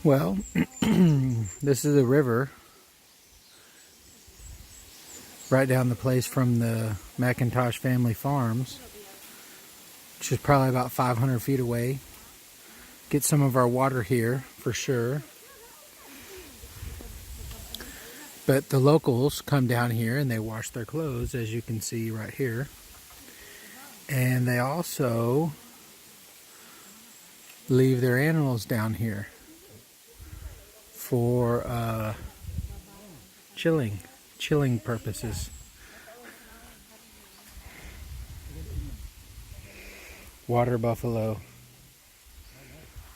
Well, this is a river right down the place from the Mcintosh Family Farms, which is probably about 500 feet away. Get some of our water here for sure. But the locals come down here and they wash their clothes, as you can see right here. And they also leave their animals down here for chilling purposes. Water buffalo.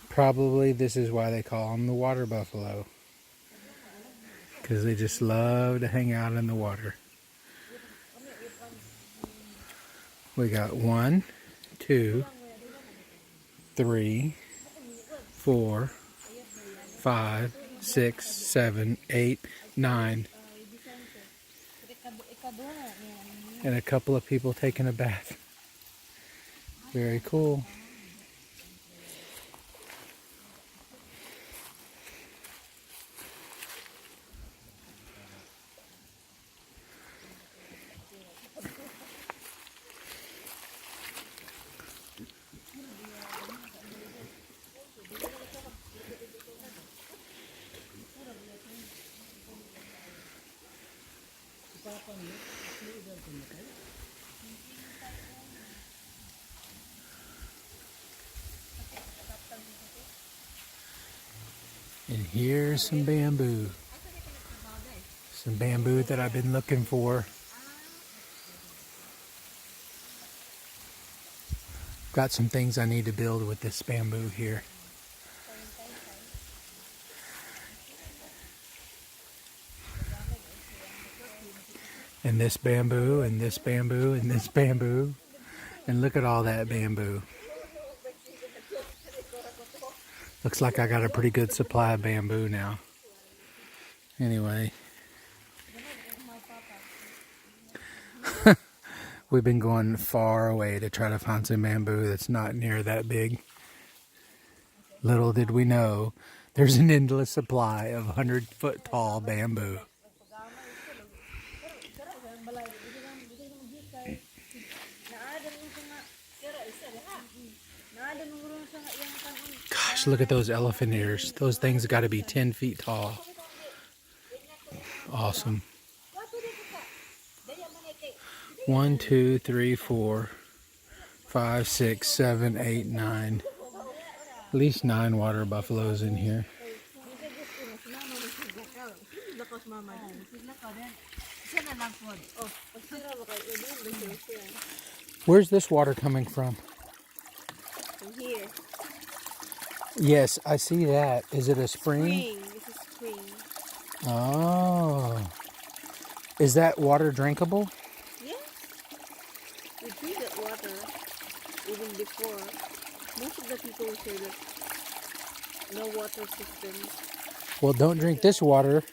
Probably this is why they call them the water buffalo, because they just love to hang out in the water. We got 1, 2, 3, 4, 5, 6, 7, 8, 9, and a couple of people taking a bath. Very cool. And here's some bamboo. Some bamboo that I've been looking for. Got some things I need to build with this bamboo here. And this bamboo, and this bamboo, and this bamboo. And look at all that bamboo. Looks like I got a pretty good supply of bamboo now. Anyway. We've been going far away to try to find some bamboo that's not near that big. Little did we know, there's an endless supply of 100-foot tall bamboo. Gosh, look at those elephant ears. Those things got to be 10 feet tall. Awesome. 1, 2, 3, 4, 5, 6, 7, 8, 9. At least 9 water buffaloes in here. Where's this water coming from? From here. Yes, I see that. Is it a spring? This is spring. Oh. Is that water drinkable? Yes. We drink that water even before. Most of the people say that no water system. Well, don't drink this water.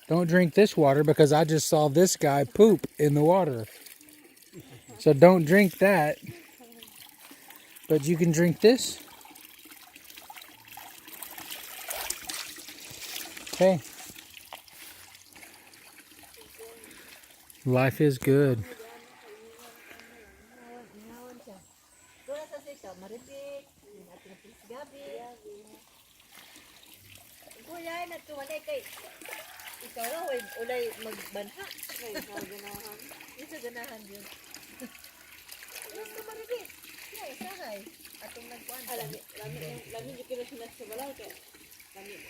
Don't drink this water because I just saw this guy poop in the water. So don't drink that. But you can drink this. Okay. Life is good. Ikaw raw, ulay magbanha. Ikaw ganahan. Ito ganahan yun. Gusto marigit. Kaya, sahay. Atong nagkuhan. Lami yung kinasinas sa balaw. Lami.